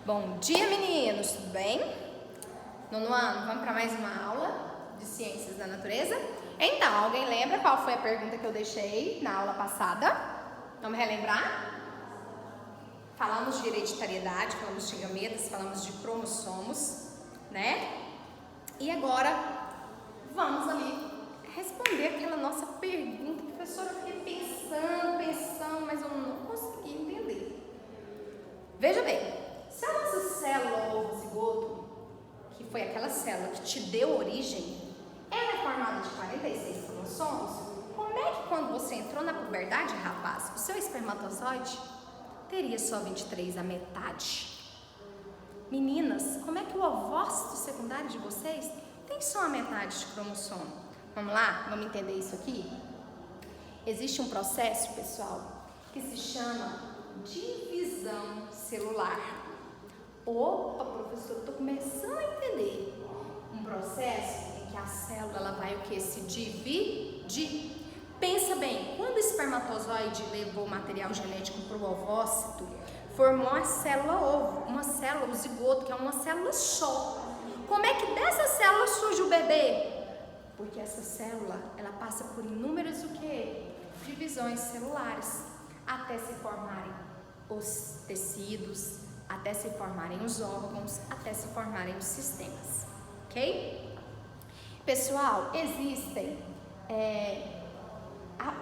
Bom dia, meninos, tudo bem? Nono ano, vamos para mais uma aula de Ciências da Natureza? Então, alguém lembra qual foi a pergunta que eu deixei na aula passada? Vamos relembrar? Falamos de hereditariedade, falamos de gametas, falamos de cromossomos, né? E agora, vamos ali responder aquela nossa pergunta. Professora, eu fiquei pensando, mas eu não consegui entender. Veja bem. Se a nossa célula ovo zigoto, que foi aquela célula que te deu origem, ela é formada de 46 cromossomos, como é que quando você entrou na puberdade, rapaz, o seu espermatozoide teria só 23, a metade? Meninas, como é que o ovócito secundário de vocês tem só a metade de cromossomo? Vamos lá? Vamos entender isso aqui? Existe um processo, pessoal, que se chama divisão celular. Opa, professor, eu estou começando a entender. Um processo em que a célula ela vai o que? Se dividir. Pensa bem, quando o espermatozoide levou o material genético para o ovócito, formou a célula ovo, uma célula, o zigoto, que é uma célula só. Como é que dessa célula surge o bebê? Porque essa célula, ela passa por inúmeras o quê? Divisões celulares, até se formarem os tecidos, até se formarem os órgãos, até se formarem os sistemas, ok? Pessoal, existem,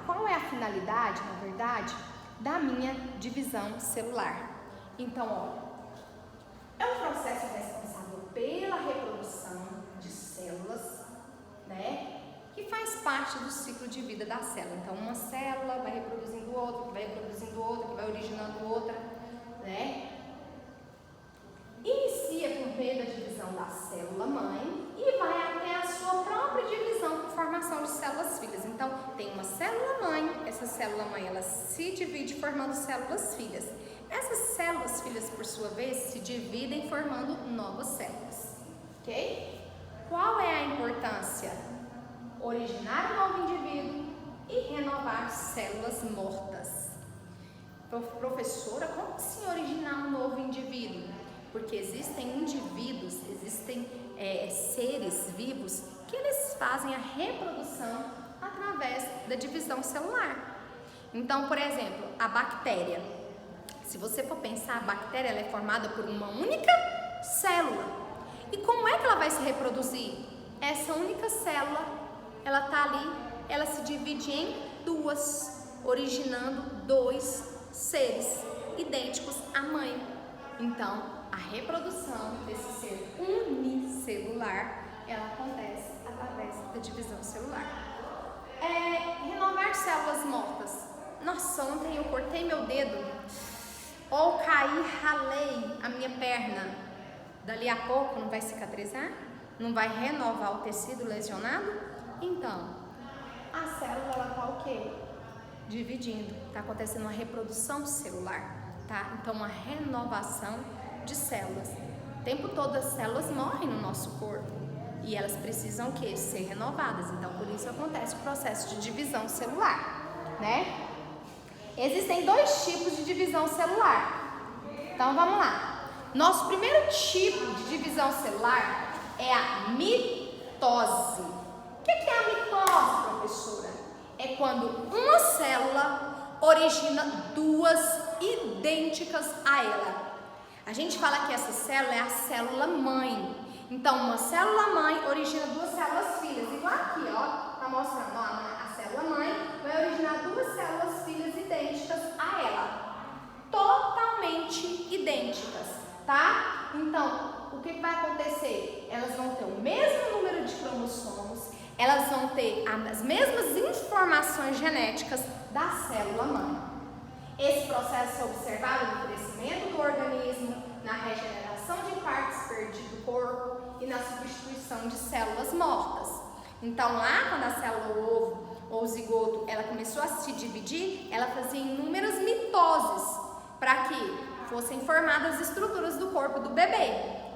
qual é a finalidade, na verdade, da minha divisão celular? Então, olha, é um processo responsável pela reprodução de células, né? Que faz parte do ciclo de vida da célula. Então, uma célula vai reproduzindo outra, que vai reproduzindo outra, que vai originando outra, né? Inicia por meio da divisão da célula-mãe e vai até a sua própria divisão por formação de células-filhas. Então, tem uma célula-mãe, essa célula-mãe ela se divide formando células-filhas. Essas células-filhas, por sua vez, se dividem formando novas células, ok? Qual é a importância? Originar um novo indivíduo e renovar células mortas. Professora, como assim originar um novo indivíduo? Porque existem indivíduos, existem seres vivos que eles fazem a reprodução através da divisão celular. Então, por exemplo, a bactéria. Se você for pensar, a bactéria ela é formada por uma única célula. E como é que ela vai se reproduzir? Essa única célula, ela está ali, ela se divide em duas, originando dois seres idênticos à mãe. Então, a reprodução desse ser unicelular, ela acontece através da divisão celular. Renovar células mortas. Nossa, ontem eu cortei meu dedo, ou caí, ralei a minha perna. Dali a pouco não vai cicatrizar? Não vai renovar o tecido lesionado? Então, a célula ela está o quê? Dividindo. Está acontecendo uma reprodução celular, tá? Então, uma renovação de células. O tempo todo as células morrem no nosso corpo e elas precisam o quê? Ser renovadas. Então, por isso acontece o processo de divisão celular, né? Existem dois tipos de divisão celular. Então, vamos lá. Nosso primeiro tipo de divisão celular é a mitose. O que é a mitose, professora? É quando uma célula origina duas idênticas a ela. A gente fala que essa célula é a célula-mãe. Então, uma célula-mãe origina duas células-filhas. Igual aqui, ó, tá mostrando, ó, a célula-mãe vai originar duas células-filhas idênticas a ela. Totalmente idênticas, tá? Então, o que vai acontecer? Elas vão ter o mesmo número de cromossomos, elas vão ter as mesmas informações genéticas da célula-mãe. Esse processo é observado no crescimento do organismo, na regeneração de partes perdidas do corpo e na substituição de células mortas. Então, lá quando a célula ovo ou zigoto ela começou a se dividir, ela fazia inúmeras mitoses para que fossem formadas as estruturas do corpo do bebê,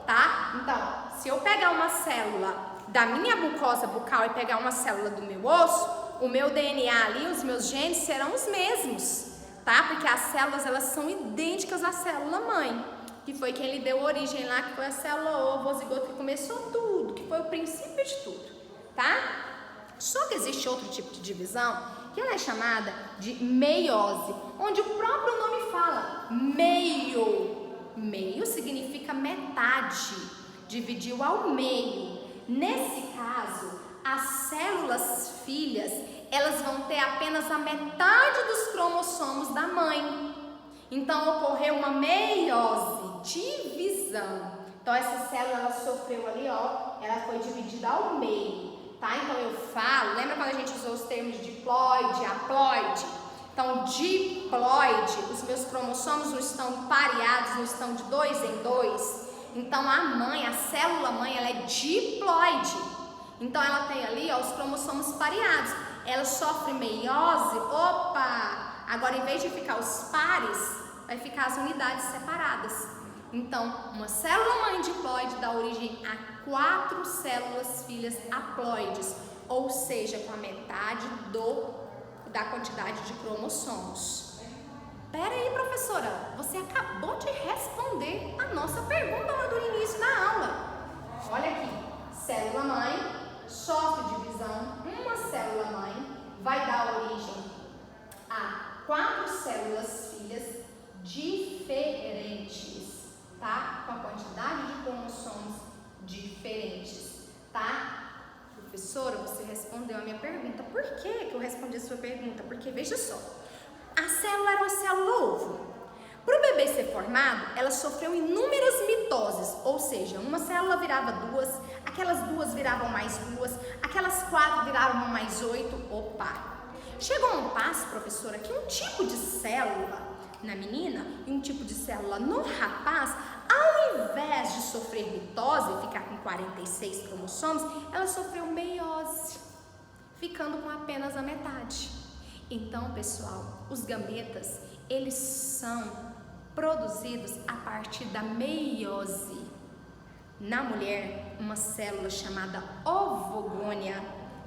tá? Então, se eu pegar uma célula da minha mucosa bucal e pegar uma célula do meu osso, o meu DNA ali, os meus genes serão os mesmos, tá? Porque as células elas são idênticas à célula mãe, que foi quem lhe deu origem lá, que foi a célula ovo, o zigoto, que começou tudo, que foi o princípio de tudo, tá? Só que existe outro tipo de divisão, que ela é chamada de meiose, onde o próprio nome fala meio. Meio significa metade, dividiu ao meio. Nesse caso, as células filhas, elas vão ter apenas a metade dos cromossomos da mãe. Então, ocorreu uma meiose, divisão. Então, essa célula, ela sofreu ali, ó, ela foi dividida ao meio. Tá? Então eu falo, lembra quando a gente usou os termos de diploide, haploide? Então, diploide, os meus cromossomos não estão pareados, não estão de 2 em 2. Então a mãe, a célula mãe, ela é diploide. Então ela tem ali, ó, os cromossomos pareados. Ela sofre meiose, opa! Agora, em vez de ficar os pares, vai ficar as unidades separadas. Então, uma célula mãe diploide dá origem a 4 células filhas haploides, ou seja, com a metade da quantidade de cromossomos. Pera aí, professora, você acabou de responder a nossa pergunta lá do início da aula. Olha aqui, célula mãe sofre divisão, uma célula mãe vai dar origem a 4 células filhas diferentes, tá? Com a quantidade de cromossomos diferentes, tá? Professora, você respondeu a minha pergunta. Por que eu respondi a sua pergunta? Porque, veja só, a célula era uma célula ovo. Para o bebê ser formado, ela sofreu inúmeras mitoses, ou seja, uma célula virava 2, aquelas 2 viravam mais 2, aquelas 4 viravam mais 8, opa! Chegou a um passo, professora, que um tipo de célula na menina e um tipo de célula no rapaz, ao invés de sofrer mitose e ficar com 46 cromossomos, ela sofreu meiose, ficando com apenas a metade. Então, pessoal, os gametas, eles são produzidos a partir da meiose. Na mulher, uma célula chamada ovogônia,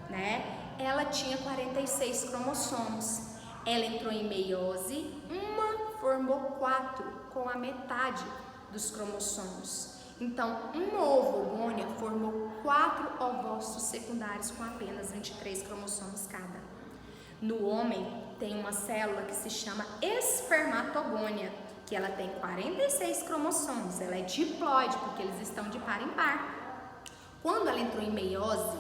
né? Ela tinha 46 cromossomos. Ela entrou em meiose, uma formou 4 com a metade dos cromossomos. Então, uma ovogônia formou 4 ovócitos secundários com apenas 23 cromossomos cada. No homem, tem uma célula que se chama espermatogônia, que ela tem 46 cromossomos. Ela é diploide, porque eles estão de par em par. Quando ela entrou em meiose,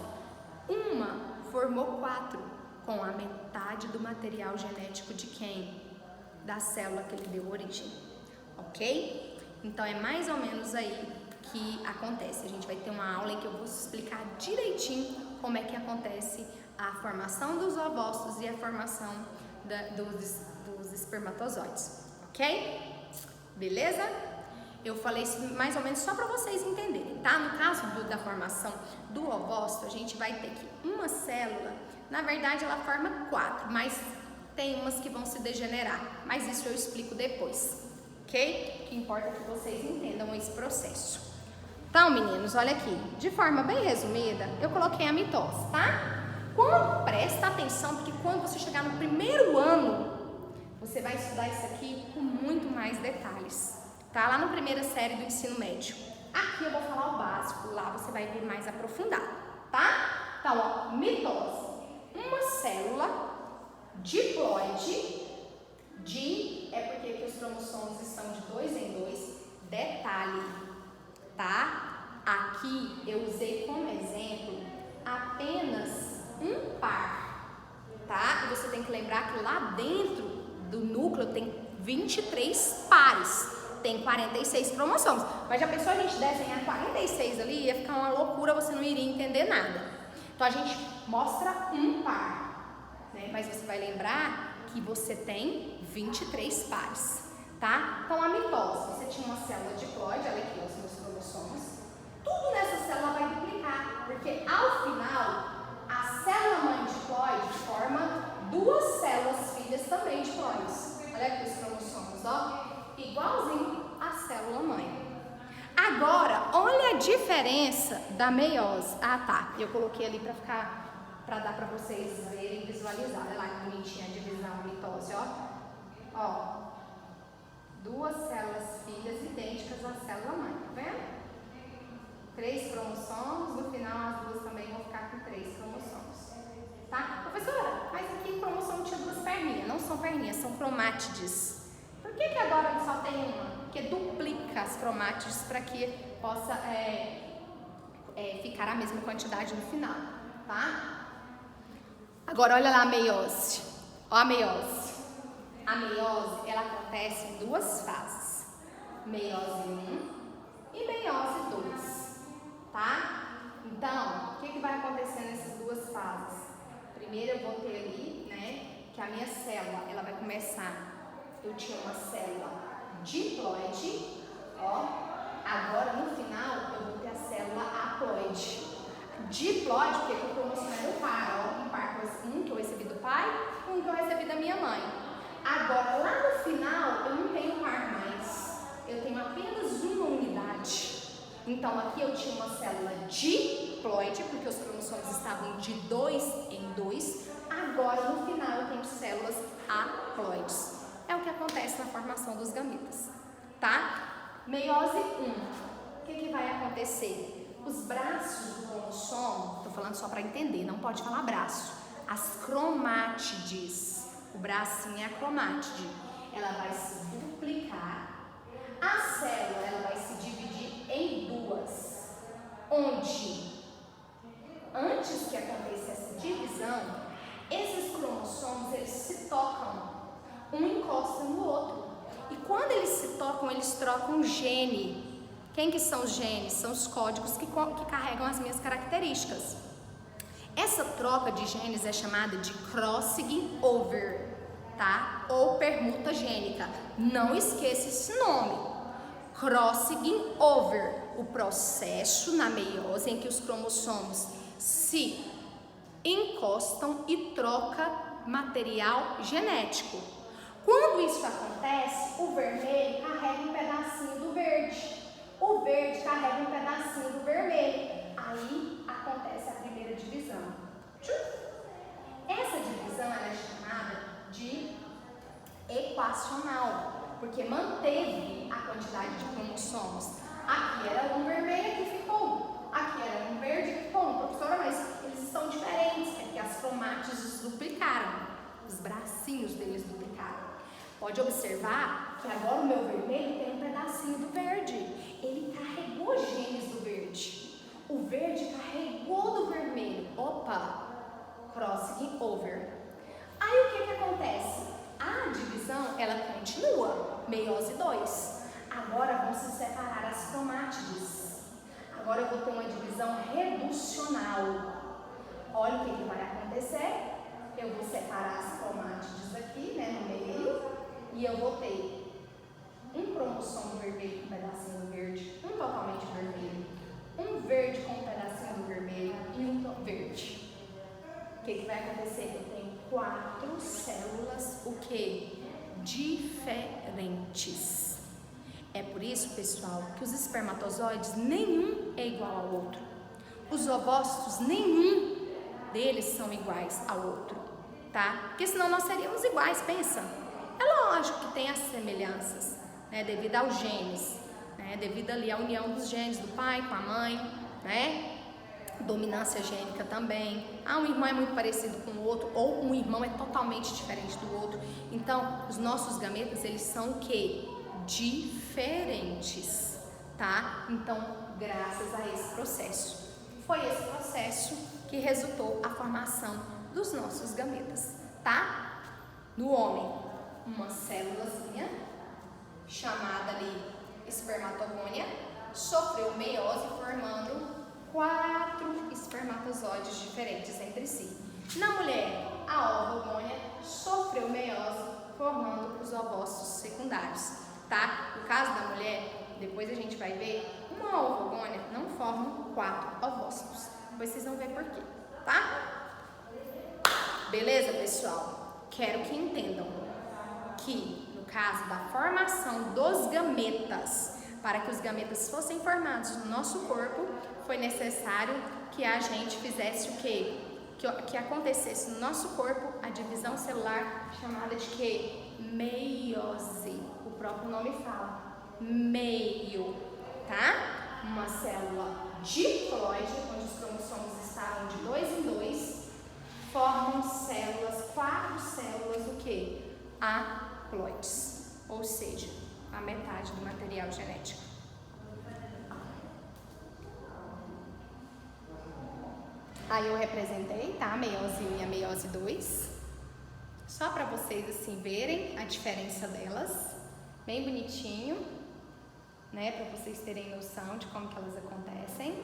uma formou 4 com a metade do material genético de quem? Da célula que ele deu origem, ok? Então é mais ou menos aí que acontece. A gente vai ter uma aula em que eu vou explicar direitinho como é que acontece a formação dos ovócitos e a formação dos espermatozoides, ok? Beleza? Eu falei isso mais ou menos só para vocês entenderem, tá? No caso da formação do ovócito, a gente vai ter que uma célula, na verdade ela forma 4, mas tem umas que vão se degenerar, mas isso eu explico depois, ok? O que importa é que vocês entendam esse processo. Então, meninos, olha aqui, de forma bem resumida, eu coloquei a mitose, tá? Presta atenção, porque quando você chegar no primeiro ano, você vai estudar isso aqui com muito mais detalhes, tá? Lá na primeira série do ensino médio. Aqui eu vou falar o básico, lá você vai ver mais aprofundado, tá? Então, ó, mitose. Uma célula diploide, é porque aqui os cromossomos estão de 2 em 2, detalhe, tá? Aqui eu usei como exemplo apenas um par, tá? E você tem que lembrar que lá dentro do núcleo tem 23 pares, tem 46 cromossomos. Mas já pensou a gente desenhar 46 ali? Ia ficar uma loucura, você não iria entender nada. Então a gente mostra um par, né? Mas você vai lembrar que você tem 23 pares, tá? Então a mitose, você tinha uma célula diploide, olha aqui os meus cromossomos. Tudo nessa célula vai duplicar, porque ao final a célula mãe diploide forma 2 células filhas também diploides. Olha aqui os cromossomos, ó, igualzinho à célula mãe. Agora, olha a diferença da meiose. Ah, tá, eu coloquei ali para dar para vocês verem, visualizar. Olha lá que bonitinha a divisão, mitose, ó. Ó, 2 células filhas idênticas à célula cromátides. Por que agora só tem uma? Porque duplica as cromátides para que possa ficar a mesma quantidade no final, tá? Agora olha lá a meiose. Ó a meiose. A meiose, ela acontece em duas fases. Meiose 1 e meiose 2, tá? Então, o que vai acontecer nessas duas fases? Primeiro eu vou ter ali, né, que a minha célula, ela vai começar, eu tinha uma célula diploide, ó, agora no final eu vou ter a célula haploide. Diploide, porque o cromossomo é do par, ó, um que eu recebi do pai, um que eu recebi da minha mãe. Agora, lá no final, eu não tenho par mais, eu tenho apenas uma unidade. Então, aqui eu tinha uma célula diploide, porque os cromossomos estavam de 2 em 2. Agora, no final, eu tenho células haploides. É o que acontece na formação dos gametas, tá? Meiose 1. O que vai acontecer? Os braços do cromossomo, tô falando só para entender, não pode falar braço. As cromátides, o bracinho é a cromátide, ela vai se duplicar. A célula, ela vai se dividir em duas, onde, antes que aconteça essa divisão, esses cromossomos, eles se tocam, um encosta no outro. E quando eles se tocam, eles trocam gene. Quem que são os genes? São os códigos que carregam as minhas características. Essa troca de genes é chamada de crossing over, tá? Ou permuta gênica. Não esqueça esse nome. Crossing over, o processo na meiose em que os cromossomos se encostam e troca material genético. Quando isso acontece, o vermelho carrega um pedacinho do verde. O verde carrega um pedacinho do vermelho. Aí acontece a primeira divisão. Essa divisão ela é chamada de equacional, porque manteve a quantidade de cromossomos. Aqui era um vermelho, aqui ficou um. Aqui era um verde, aqui ficou um. Professora, mas eles são diferentes, é porque as cromátides duplicaram. Os bracinhos deles duplicaram. Pode observar que agora o meu vermelho tem um pedacinho do verde. Ele carregou genes do verde. O verde carregou do vermelho. Opa! Crossing over. Aí o que acontece? A divisão, ela continua. Meiose 2. Agora vão se separar as cromátides. Agora eu vou ter uma divisão reducional. Olha o que vai acontecer. Eu vou separar as cromátides aqui, né, no meio. E eu vou ter um cromossomo vermelho com um pedacinho verde, um totalmente vermelho, um verde com um pedacinho do vermelho e um verde. O que vai acontecer? Eu tenho 4 células, o que? Diferentes. É por isso, pessoal, que os espermatozoides, nenhum é igual ao outro. Os ovócitos, nenhum deles são iguais ao outro, tá? Porque senão nós seríamos iguais, pensa. É lógico que tem as semelhanças, né, devido aos genes, né, devido ali à união dos genes do pai com a mãe, né, dominância gênica também. Um irmão é muito parecido com o outro, ou um irmão é totalmente diferente do outro. Então, os nossos gametas, eles são o quê? Diferentes, tá? Então, graças a esse processo, foi esse processo que resultou a formação dos nossos gametas, tá? No homem, uma célulazinha chamada ali espermatogônia sofreu meiose formando 4 espermatozoides diferentes entre si. Na mulher, a ovogônia sofreu meiose formando os ovócitos secundários, tá? No caso da mulher, depois a gente vai ver, uma ovogônia não forma 4 ovócitos. Depois vocês vão ver por quê, tá? Beleza, pessoal? Quero que entendam que, no caso da formação dos gametas, para que os gametas fossem formados no nosso corpo, foi necessário que a gente fizesse o quê? Que acontecesse no nosso corpo a divisão celular chamada de quê? Meiose. O próprio nome fala. Meio, tá? Uma célula diploide, onde os cromossomos estavam de 2 em 2, formam células, 4 células, o quê? Haploides. haploides, ou seja, a metade do material genético. Aí eu representei, tá? A meiose 1 e a meiose 2. Só para vocês assim verem a diferença delas. Bem bonitinho, né? Para vocês terem noção de como que elas acontecem.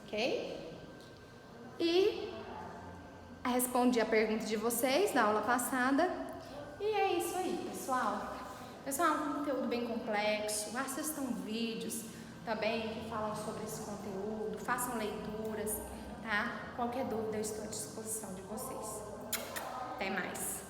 Ok? E respondi a pergunta de vocês na aula passada. E é isso aí, pessoal. Pessoal, é um conteúdo bem complexo. Assistam vídeos também que falam sobre esse conteúdo. Façam leituras, tá? Qualquer dúvida eu estou à disposição de vocês. Até mais.